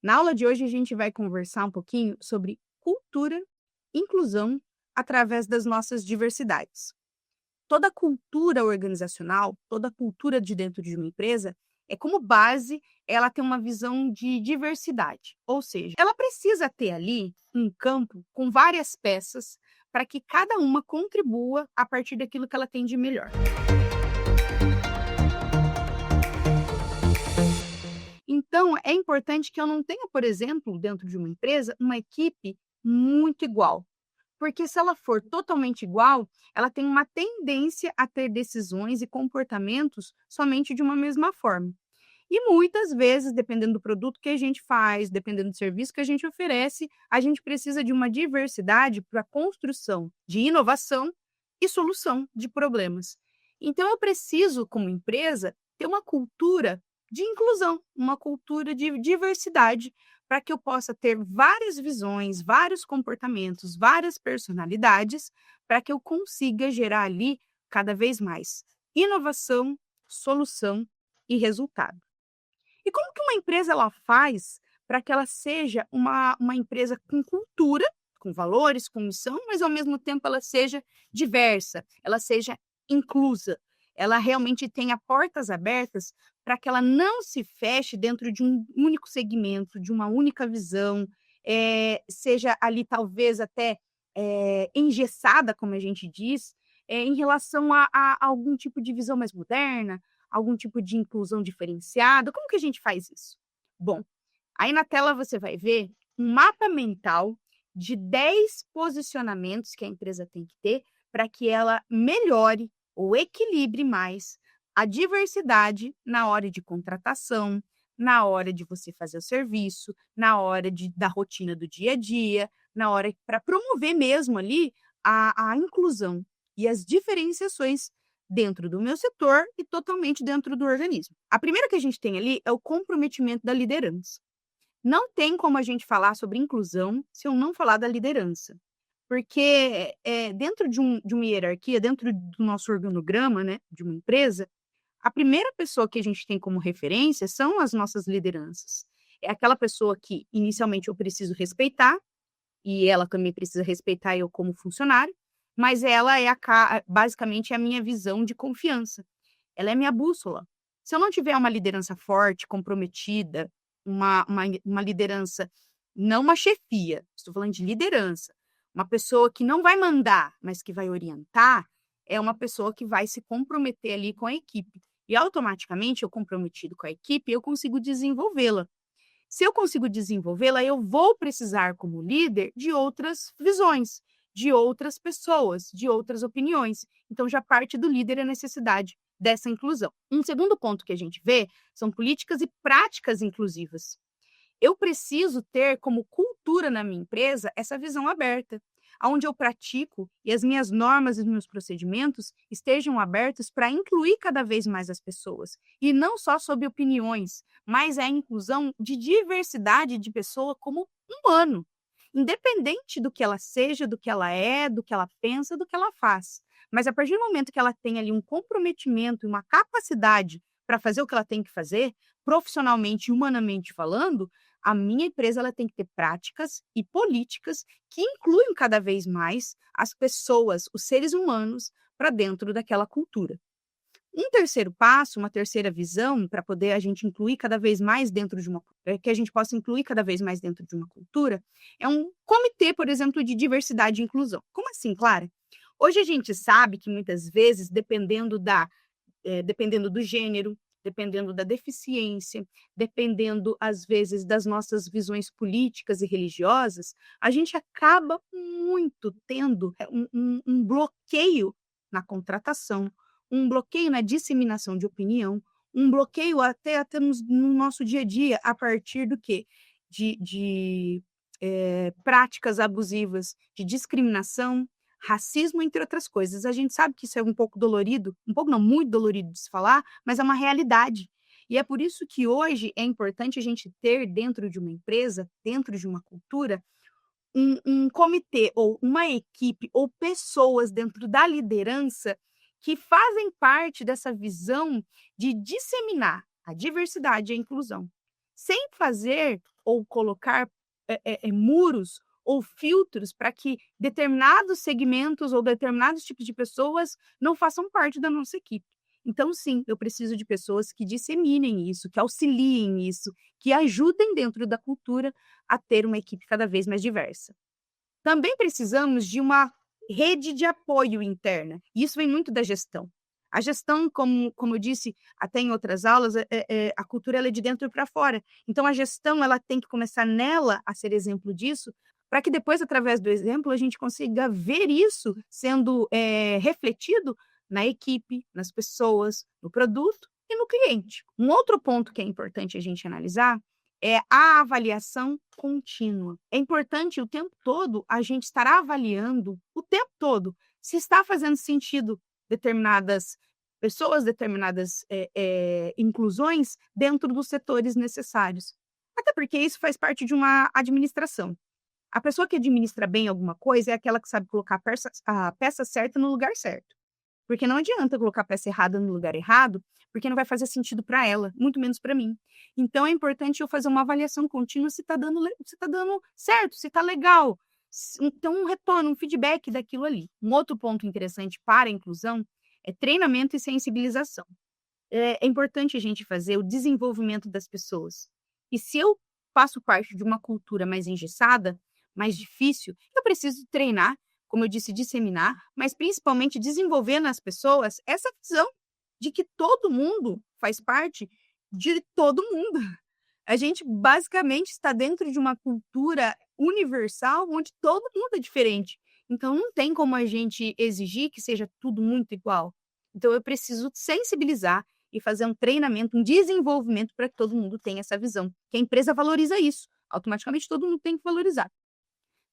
Na aula de hoje, a gente vai conversar um pouquinho sobre cultura, inclusão através das nossas diversidades. Toda cultura organizacional, toda cultura de dentro de uma empresa, é como base ela tem uma visão de diversidade, ou seja, ela precisa ter ali um campo com várias peças para que cada uma contribua a partir daquilo que ela tem de melhor. Então, é importante que eu não tenha, por exemplo, dentro de uma empresa, uma equipe muito igual. Porque se ela for totalmente igual, ela tem uma tendência a ter decisões e comportamentos somente de uma mesma forma. E muitas vezes, dependendo do produto que a gente faz, dependendo do serviço que a gente oferece, a gente precisa de uma diversidade para a construção de inovação e solução de problemas. Então, eu preciso, como empresa, ter uma cultura de inclusão, uma cultura de diversidade, para que eu possa ter várias visões, vários comportamentos, várias personalidades, para que eu consiga gerar ali cada vez mais inovação, solução e resultado. E como que uma empresa ela faz para que ela seja uma empresa com cultura, com valores, com missão, mas ao mesmo tempo ela seja diversa, ela seja inclusa, ela realmente tenha portas abertas para que ela não se feche dentro de um único segmento, de uma única visão, seja ali talvez até engessada, como a gente diz, em relação a algum tipo de visão mais moderna, algum tipo de inclusão diferenciada? Como que a gente faz isso? Bom, aí na tela você vai ver um mapa mental de 10 posicionamentos que a empresa tem que ter para que ela melhore ou equilibre mais a diversidade na hora de contratação, na hora de você fazer o serviço, na hora da rotina do dia a dia, na hora para promover mesmo ali a inclusão e as diferenciações dentro do meu setor e totalmente dentro do organismo. A primeira que a gente tem ali é o comprometimento da liderança. Não tem como a gente falar sobre inclusão se eu não falar da liderança. Porque dentro de uma hierarquia, dentro do nosso organograma, né, de uma empresa, a primeira pessoa que a gente tem como referência são as nossas lideranças. É aquela pessoa que inicialmente eu preciso respeitar, e ela também precisa respeitar eu como funcionário, mas ela é basicamente a minha visão de confiança. Ela é minha bússola. Se eu não tiver uma liderança forte, comprometida, uma liderança, não uma chefia, estou falando de liderança, uma pessoa que não vai mandar, mas que vai orientar, é uma pessoa que vai se comprometer ali com a equipe. E automaticamente, eu comprometido com a equipe, eu consigo desenvolvê-la. Se eu consigo desenvolvê-la, eu vou precisar, como líder, de outras visões, de outras pessoas, de outras opiniões. Então, já parte do líder a necessidade dessa inclusão. Um segundo ponto que a gente vê são políticas e práticas inclusivas. Eu preciso ter como cultura na minha empresa essa visão aberta, onde eu pratico e as minhas normas e os meus procedimentos estejam abertos para incluir cada vez mais as pessoas. E não só sobre opiniões, mas a inclusão de diversidade de pessoa como humano, independente do que ela seja, do que ela é, do que ela pensa, do que ela faz. Mas a partir do momento que ela tem ali um comprometimento e uma capacidade para fazer o que ela tem que fazer, profissionalmente e humanamente falando, a minha empresa ela tem que ter práticas e políticas que incluem cada vez mais as pessoas, os seres humanos, para dentro daquela cultura. Um terceiro passo, uma terceira visão para poder a gente incluir cada vez mais dentro de que a gente possa incluir cada vez mais dentro de uma cultura, é um comitê, por exemplo, de diversidade e inclusão. Como assim, Clara? Hoje a gente sabe que muitas vezes, dependendo do gênero, dependendo da deficiência, dependendo, às vezes, das nossas visões políticas e religiosas, a gente acaba muito tendo um bloqueio na contratação, um bloqueio na disseminação de opinião, um bloqueio até no nosso dia a dia, a partir do quê? De práticas abusivas, de discriminação, racismo, entre outras coisas. A gente sabe que isso é um pouco dolorido, um pouco não, muito dolorido de se falar, mas é uma realidade. E é por isso que hoje é importante a gente ter dentro de uma empresa, dentro de uma cultura, um comitê ou uma equipe ou pessoas dentro da liderança que fazem parte dessa visão de disseminar a diversidade e a inclusão. sem fazer ou colocar muros ou filtros para que determinados segmentos ou determinados tipos de pessoas não façam parte da nossa equipe. Então, sim, eu preciso de pessoas que disseminem isso, que auxiliem isso, que ajudem dentro da cultura a ter uma equipe cada vez mais diversa. Também precisamos de uma rede de apoio interna, e isso vem muito da gestão. A gestão, como eu disse até em outras aulas, a cultura ela é de dentro para fora. Então a gestão ela tem que começar nela a ser exemplo disso, para que depois, através do exemplo, a gente consiga ver isso sendo refletido na equipe, nas pessoas, no produto e no cliente. Um outro ponto que é importante a gente analisar é a avaliação contínua. É importante o tempo todo a gente estar avaliando o tempo todo se está fazendo sentido determinadas pessoas, determinadas inclusões dentro dos setores necessários. Até porque isso faz parte de uma administração. A pessoa que administra bem alguma coisa é aquela que sabe colocar a peça certa no lugar certo. Porque não adianta colocar a peça errada no lugar errado, porque não vai fazer sentido para ela, muito menos para mim. Então é importante eu fazer uma avaliação contínua se está dando certo, se está legal. Então, um retorno, um feedback daquilo ali. Um outro ponto interessante para a inclusão é treinamento e sensibilização. É importante a gente fazer o desenvolvimento das pessoas. E se eu faço parte de uma cultura mais engessada, mais difícil, eu preciso treinar, como eu disse, disseminar, mas principalmente desenvolver nas pessoas essa visão de que todo mundo faz parte de todo mundo. A gente basicamente está dentro de uma cultura universal onde todo mundo é diferente. Então não tem como a gente exigir que seja tudo muito igual. Então eu preciso sensibilizar e fazer um treinamento, um desenvolvimento para que todo mundo tenha essa visão. Que a empresa valoriza isso. Automaticamente todo mundo tem que valorizar.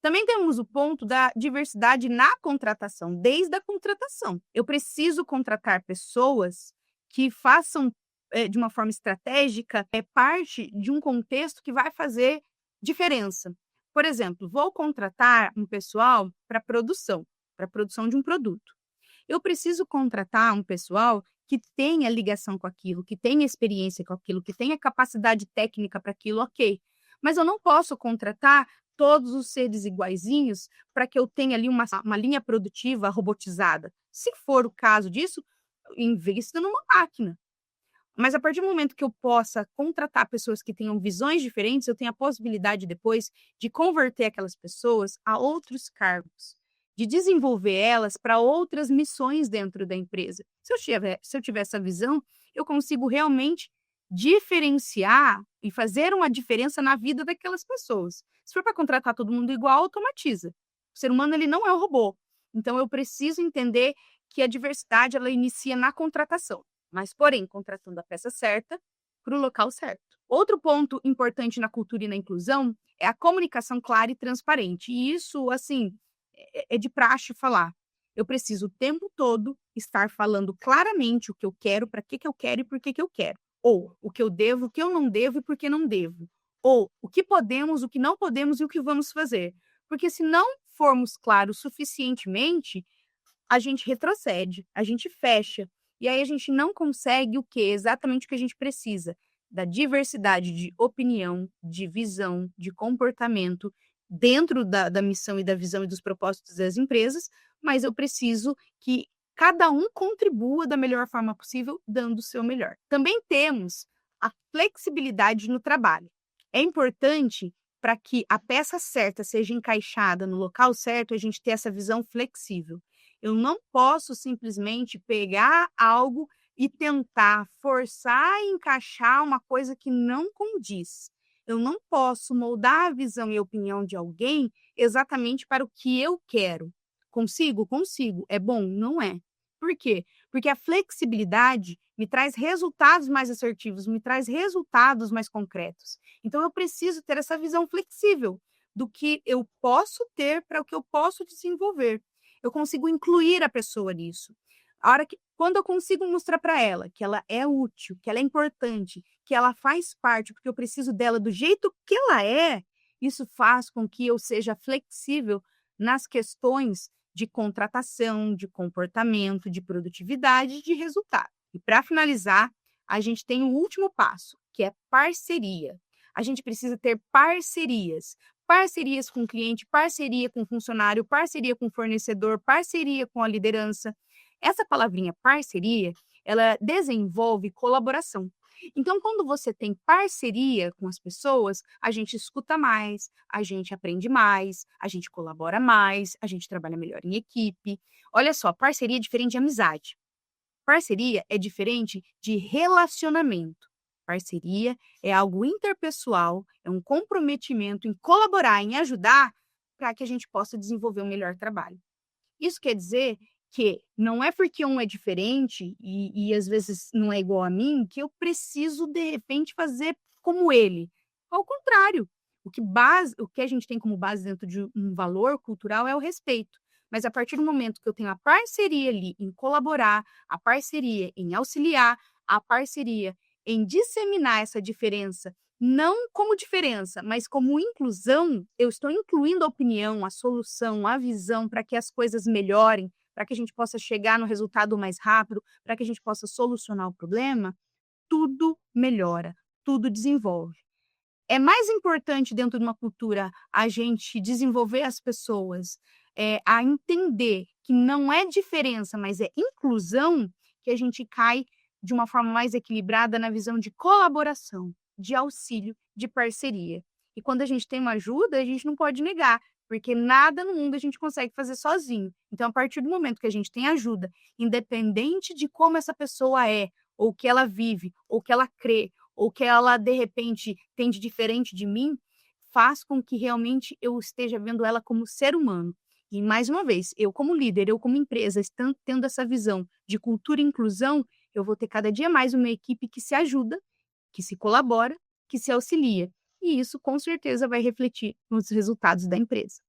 Também temos o ponto da diversidade na contratação, desde a contratação. Eu preciso contratar pessoas que façam, de uma forma estratégica, parte de um contexto que vai fazer diferença. Por exemplo, vou contratar um pessoal para a produção de um produto. Eu preciso contratar um pessoal que tenha ligação com aquilo, que tenha experiência com aquilo, que tenha capacidade técnica para aquilo, ok. Mas eu não posso contratar todos os seres iguaizinhos para que eu tenha ali uma linha produtiva robotizada. Se for o caso disso, invista numa máquina. Mas a partir do momento que eu possa contratar pessoas que tenham visões diferentes, eu tenho a possibilidade depois de converter aquelas pessoas a outros cargos, de desenvolver elas para outras missões dentro da empresa. Se eu tiver essa visão, eu consigo realmente diferenciar e fazer uma diferença na vida daquelas pessoas. Se for para contratar todo mundo igual, automatiza. O ser humano ele não é um robô. Então eu preciso entender que a diversidade ela inicia na contratação, mas porém contratando a peça certa para o local certo. Outro ponto importante na cultura e na inclusão é a comunicação clara e transparente. E isso, assim, é de praxe falar. Eu preciso o tempo todo estar falando claramente o que eu quero, para que eu quero e por que eu quero. Ou o que eu devo, o que eu não devo e por que não devo. Ou o que podemos, o que não podemos e o que vamos fazer. Porque se não formos claros suficientemente, a gente retrocede, a gente fecha. E aí a gente não consegue o quê? Exatamente o que a gente precisa. Da diversidade de opinião, de visão, de comportamento dentro da missão e da visão e dos propósitos das empresas, mas eu preciso que cada um contribua da melhor forma possível, dando o seu melhor. Também temos a flexibilidade no trabalho. É importante para que a peça certa seja encaixada no local certo, a gente ter essa visão flexível. Eu não posso simplesmente pegar algo e tentar forçar e encaixar uma coisa que não condiz. Eu não posso moldar a visão e a opinião de alguém exatamente para o que eu quero. Consigo? Consigo. É bom? Não é. Por quê? Porque a flexibilidade me traz resultados mais assertivos, me traz resultados mais concretos. Então, eu preciso ter essa visão flexível do que eu posso ter para o que eu posso desenvolver. Eu consigo incluir a pessoa nisso. Quando eu consigo mostrar para ela que ela é útil, que ela é importante, que ela faz parte, porque eu preciso dela do jeito que ela é, isso faz com que eu seja flexível nas questões de contratação, de comportamento, de produtividade e de resultado. E para finalizar, a gente tem o último passo, que é parceria. A gente precisa ter parcerias. Parcerias com o cliente, parceria com o funcionário, parceria com o fornecedor, parceria com a liderança. Essa palavrinha parceria, ela desenvolve colaboração. Então, quando você tem parceria com as pessoas, a gente escuta mais, a gente aprende mais, a gente colabora mais, a gente trabalha melhor em equipe. Olha só, parceria é diferente de amizade. Parceria é diferente de relacionamento. Parceria é algo interpessoal, é um comprometimento em colaborar, em ajudar, para que a gente possa desenvolver um melhor trabalho. Isso quer dizer que não é porque um é diferente e às vezes não é igual a mim, que eu preciso, de repente, fazer como ele. Ao contrário, o que a gente tem como base dentro de um valor cultural é o respeito. Mas a partir do momento que eu tenho a parceria ali em colaborar, a parceria em auxiliar, a parceria em disseminar essa diferença, não como diferença, mas como inclusão, eu estou incluindo a opinião, a solução, a visão para que as coisas melhorem, para que a gente possa chegar no resultado mais rápido, para que a gente possa solucionar o problema, tudo melhora, tudo desenvolve. É mais importante dentro de uma cultura a gente desenvolver as pessoas, a entender que não é diferença, mas é inclusão, que a gente cai de uma forma mais equilibrada na visão de colaboração, de auxílio, de parceria. E quando a gente tem uma ajuda, a gente não pode negar, porque nada no mundo a gente consegue fazer sozinho. Então, a partir do momento que a gente tem ajuda, independente de como essa pessoa é, ou o que ela vive, ou o que ela crê, ou que ela, de repente, tem de diferente de mim, faz com que realmente eu esteja vendo ela como ser humano. E, mais uma vez, eu como líder, eu como empresa, estando tendo essa visão de cultura e inclusão, eu vou ter cada dia mais uma equipe que se ajuda, que se colabora, que se auxilia. E isso, com certeza, vai refletir nos resultados da empresa.